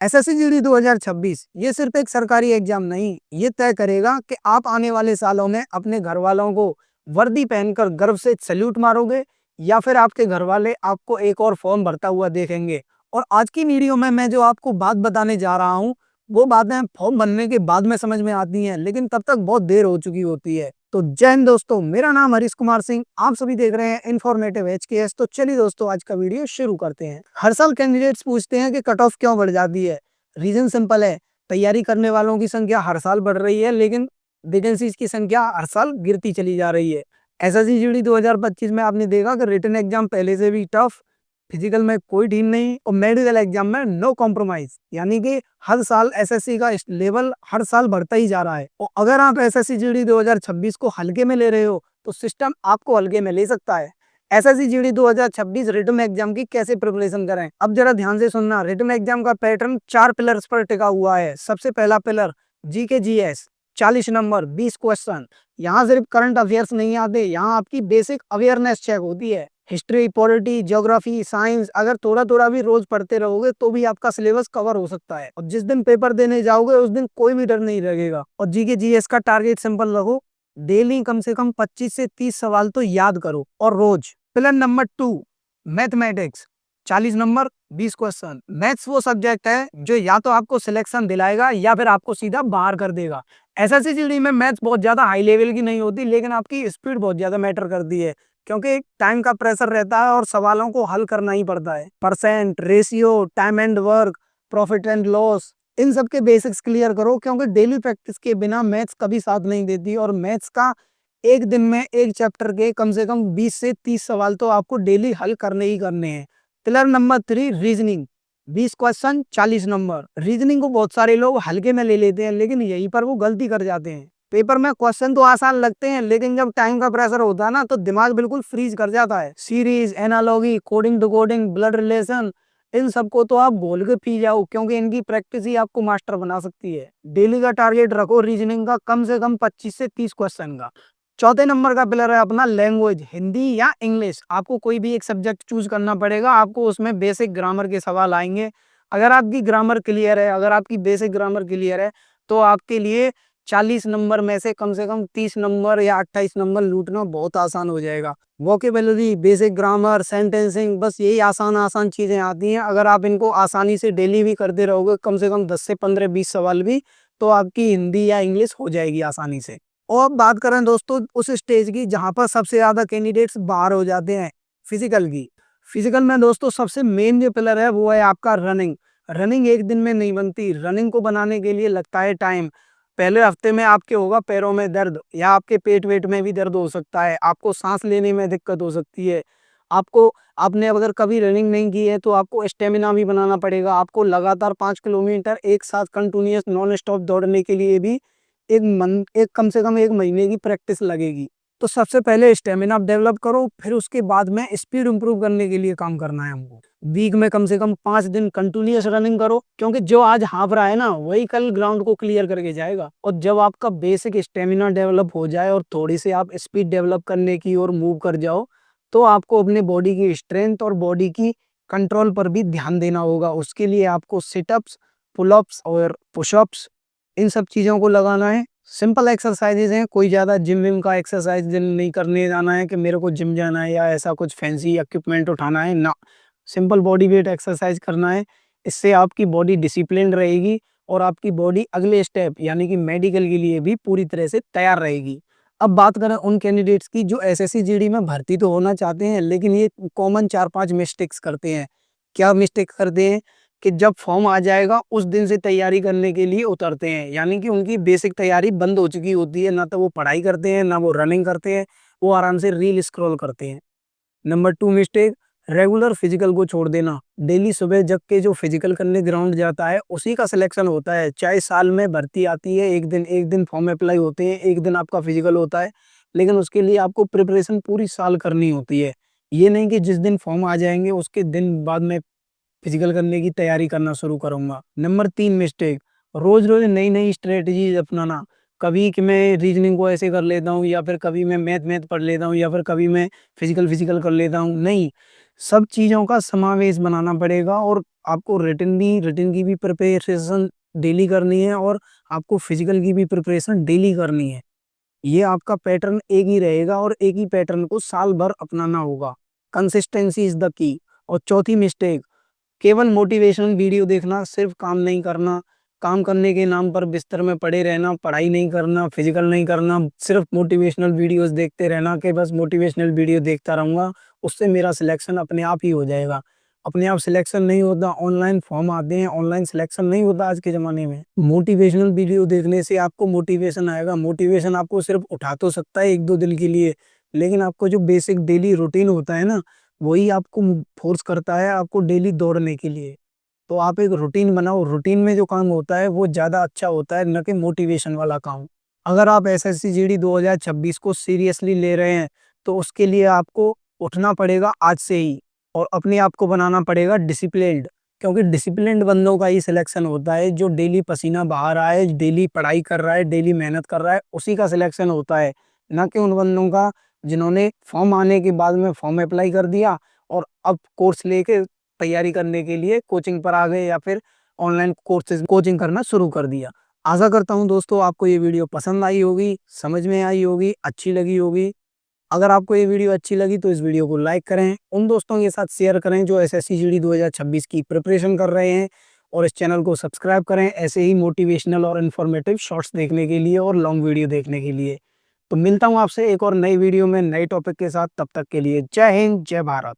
SSC GD 2026 ये सिर्फ एक सरकारी एग्जाम नहीं, ये तय करेगा कि आप आने वाले सालों में अपने घर वालों को वर्दी पहनकर गर्व से सैल्यूट मारोगे या फिर आपके घर वाले आपको एक और फॉर्म भरता हुआ देखेंगे। और आज की वीडियो में मैं जो आपको बात बताने जा रहा हूँ, वो बातें फॉर्म भरने के बाद में समझ में आती हैं, लेकिन तब तक बहुत देर हो चुकी होती है। तो जय हिंद दोस्तों, मेरा नाम हरीश कुमार सिंह, आप सभी देख रहे हैं इन्फॉर्मेटिव एचकेएस। तो चलिए दोस्तों, आज का वीडियो शुरू करते हैं। हर साल कैंडिडेट्स पूछते हैं कि कट ऑफ क्यों बढ़ जाती है। रीजन सिंपल है, तैयारी करने वालों की संख्या हर साल बढ़ रही है, लेकिन वैकेंसीज की संख्या हर साल गिरती चली जा रही है। एसएससी जीडी 2025 में आपने देखा कि रिटन एग्जाम पहले से भी टफ, फिजिकल में कोई ढील नहीं और मेडिकल एग्जाम में नो कॉम्प्रोमाइज, यानी कि हर साल एसएससी का लेवल हर साल बढ़ता ही जा रहा है। और अगर आप एसएससी जीडी 2026 को हल्के में ले रहे हो तो सिस्टम आपको हल्के में ले सकता है। एसएससी जीडी 2026 रिटन एग्जाम की कैसे प्रिपरेशन करें, अब जरा ध्यान से सुनना। रिटन एग्जाम का पैटर्न 4 पिलर्स पर टिका हुआ है। सबसे पहला pillar GK GS, 40 number 20 question. यहाँ सिर्फ करंट अफेयर्स नहीं आते, यहाँ आपकी बेसिक अवेयरनेस चेक होती है। हिस्ट्री, पॉलिटी, ज्योग्राफी, साइंस अगर थोड़ा थोड़ा भी रोज पढ़ते रहोगे तो भी आपका सिलेबस कवर हो सकता है। और जिस दिन पेपर देने जाओगे उस दिन कोई भी डर नहीं लगेगा। और जीके जीएस का टारगेट सिंपल रखो, डेली कम से कम 25 से 30 सवाल तो याद करो और रोज। Pillar number 2 mathematics, 40 number 20 question. Maths वो सब्जेक्ट है जो या तो आपको सिलेक्शन दिलाएगा या फिर आपको सीधा बाहर कर देगा। एसएससी जीडी में मैथ्स बहुत ज्यादा हाई लेवल की नहीं होती, लेकिन आपकी स्पीड बहुत ज्यादा मैटर करती है, क्योंकि टाइम का प्रेशर रहता है और सवालों को हल करना ही पड़ता है। Percent, ratio, time and work, profit and loss, इन सब के बेसिक्स क्लियर करो, क्योंकि डेली प्रैक्टिस के बिना मैथ्स कभी साथ नहीं देती। और मैथ्स का एक दिन में एक चैप्टर के कम से कम 20 से 30 सवाल तो आपको डेली हल करने ही करने हैं। Pillar number 3 reasoning, 20 question 40 number. Reasoning को बहुत सारे लोग हल्के में ले लेते हैं, लेकिन यहीं पर वो गलती कर जाते हैं। पेपर में क्वेश्चन तो आसान लगते हैं, लेकिन जब टाइम का प्रेशर होता है ना तो दिमाग बिल्कुल फ्रीज कर जाता है। Series, analogy, coding to coding, blood relation, इन सबको तो आप बोल के पी जाओ, क्योंकि इनकी प्रैक्टिस ही आपको मास्टर बना सकती है। डेली का टारगेट रखो रीजनिंग का कम से कम 25 से 30 क्वेश्चन का। चौथे नंबर का पिलर है अपना लैंग्वेज, हिंदी या इंग्लिश। आपको कोई भी एक सब्जेक्ट चूज करना पड़ेगा, आपको उसमें बेसिक ग्रामर के सवाल आएंगे। अगर आपकी ग्रामर क्लियर है, अगर आपकी बेसिक ग्रामर क्लियर है, तो आपके लिए 40 नंबर में से कम 30 नंबर या 28 नंबर लूटना बहुत आसान हो जाएगा। वोकेबुलरी, बेसिक ग्रामर, सेंटेंसिंग, बस यही आसान आसान चीजें आती हैं। अगर आप इनको आसानी से डेली भी करते रहोगे, कम से कम 10 से 15 20 सवाल भी, तो आपकी हिंदी या इंग्लिश हो जाएगी आसानी से। और अब बात करें दोस्तों उस स्टेज की जहां पर सबसे ज्यादा कैंडिडेट्स बाहर हो जाते हैं, फिजिकल की। फिजिकल में दोस्तों सबसे मेन जो पिलर है वो है आपका रनिंग। रनिंग एक दिन में नहीं बनती, रनिंग को बनाने के लिए लगता है टाइम। पहले हफ्ते में आपके होगा पैरों में दर्द, या आपके पेट वेट में भी दर्द हो सकता है, आपको सांस लेने में दिक्कत हो सकती है। आपने अगर कभी रनिंग नहीं की है तो आपको स्टेमिना भी बनाना पड़ेगा। आपको लगातार 5 किलोमीटर एक साथ कंटिन्यूअस नॉन स्टॉप दौड़ने के लिए भी एक कम से कम 1 महीने की प्रैक्टिस लगेगी। तो सबसे पहले स्टेमिना डेवलप करो, फिर उसके बाद में स्पीड इंप्रूव करने के लिए काम करना है हमको। वीक में कम से कम 5 दिन कंटिन्यूअस रनिंग करो, क्योंकि जो आज हाफ रहा है ना वही कल ग्राउंड को क्लियर करके जाएगा। और जब आपका बेसिक स्टेमिना डेवलप हो जाए और थोड़ी सी आप स्पीड डेवलप करने की ओर मूव कर जाओ, तो आपको अपने बॉडी की स्ट्रेंथ और बॉडी की कंट्रोल पर भी ध्यान देना होगा। उसके लिए आपको सिटअप्स, पुलअप्स और पुशअप्स, इन सब चीज़ों को लगाना है। सिंपल एक्सरसाइजेज हैं, कोई ज़्यादा जिम विम का एक्सरसाइज नहीं करने जाना है कि मेरे को जिम जाना है या ऐसा कुछ फैंसी इक्विपमेंट उठाना है ना। सिंपल बॉडी वेट एक्सरसाइज करना है। इससे आपकी बॉडी डिसिप्लिन रहेगी और आपकी बॉडी अगले स्टेप यानी कि मेडिकल के लिए भी पूरी तरह से तैयार रहेगी। अब बात करें उन कैंडिडेट्स की जो एसएससी जीडी में भर्ती तो होना चाहते हैं, लेकिन ये कॉमन 4-5 मिस्टेक्स करते हैं। क्या मिस्टेक करते हैं कि जब फॉर्म आ जाएगा उस दिन से तैयारी करने के लिए उतरते हैं, यानी कि उनकी बेसिक तैयारी बंद हो चुकी होती है। ना तो वो पढ़ाई करते हैं, ना वो रनिंग करते हैं, वो आराम से रील स्क्रॉल करते हैं। नंबर 2 मिस्टेक, रेगुलर फिजिकल को छोड़ देना। डेली सुबह जग के जो फिजिकल करने ग्राउंड जाता है उसी का सिलेक्शन होता है। चाहे साल में भर्ती आती है, एक दिन फॉर्म अप्लाई होते हैं, एक दिन आपका फिजिकल होता है, लेकिन उसके लिए आपको प्रिपरेशन पूरी साल करनी होती है। ये नहीं कि जिस दिन फॉर्म आ जाएंगे उसके दिन बाद में फिजिकल करने की तैयारी करना शुरू करूंगा। नंबर 3 मिस्टेक, रोज रोज नई नई स्ट्रेटजीज अपनाना। कभी कि मैं रीजनिंग को ऐसे कर लेता हूँ, या फिर कभी मैं मैथ मैथ पढ़ लेता हूँ, या फिर कभी मैं फिजिकल कर लेता हूँ। नहीं, सब चीज़ों का समावेश बनाना पड़ेगा और आपको रिटन की भी प्रिपरेशन डेली करनी है और आपको फिजिकल की भी प्रिपरेशन डेली करनी है। ये आपका पैटर्न एक ही रहेगा और एक ही पैटर्न को साल भर अपनाना होगा। Consistency is the key. और चौथी मिस्टेक, केवल मोटिवेशनल वीडियो देखना, सिर्फ काम नहीं करना, काम करने के नाम पर बिस्तर में पड़े रहना, पढ़ाई नहीं करना, फिजिकल नहीं करना, सिर्फ मोटिवेशनल वीडियोस देखते रहना कि बस मोटिवेशनल वीडियो देखता रहूँगा, उससे मेरा सिलेक्शन अपने आप ही हो जाएगा। अपने आप सिलेक्शन नहीं होता, ऑनलाइन फॉर्म आते हैं, ऑनलाइन सिलेक्शन नहीं होता आज के ज़माने में। मोटिवेशनल वीडियो देखने से आपको मोटिवेशन आएगा, मोटिवेशन आपको सिर्फ उठा तो सकता है 1-2 दिन के लिए, लेकिन आपको जो बेसिक डेली रूटीन होता है ना, वही आपको फ़ोर्स करता है आपको डेली दौड़ने के लिए। तो आप एक रूटीन बनाओ, रूटीन में जो काम होता है वो ज़्यादा अच्छा होता है, ना कि मोटिवेशन वाला काम। अगर आप एसएससी जीडी 2026 को सीरियसली ले रहे हैं, तो उसके लिए आपको उठना पड़ेगा आज से ही और अपने आप को बनाना पड़ेगा डिसिप्लिन्ड, क्योंकि डिसिप्लिन्ड बंदों का ही सिलेक्शन होता है, जो डेली पसीना बहा रहा है, डेली पढ़ाई कर रहा है, डेली मेहनत कर रहा है, उसी का सिलेक्शन होता है, ना कि उन बंदों का जिन्होंने फॉर्म आने के बाद में फॉर्म अप्लाई कर दिया और अब कोर्स लेके तैयारी करने के लिए कोचिंग पर आ गए या फिर ऑनलाइन कोर्सेज कोचिंग करना शुरू कर दिया। आशा करता हूँ दोस्तों आपको ये वीडियो पसंद आई होगी, समझ में आई होगी, अच्छी लगी होगी। अगर आपको ये वीडियो अच्छी लगी तो इस वीडियो को लाइक करें, उन दोस्तों के साथ शेयर करें जो एसएससी जीडी 2026 की प्रिपरेशन कर रहे हैं और इस चैनल को सब्सक्राइब करें ऐसे ही मोटिवेशनल और इन्फॉर्मेटिव शॉर्ट्स देखने के लिए और लॉन्ग वीडियो देखने के लिए। तो मिलता हूँ आपसे एक और नई वीडियो में नए टॉपिक के साथ, तब तक के लिए जय हिंद, जय भारत।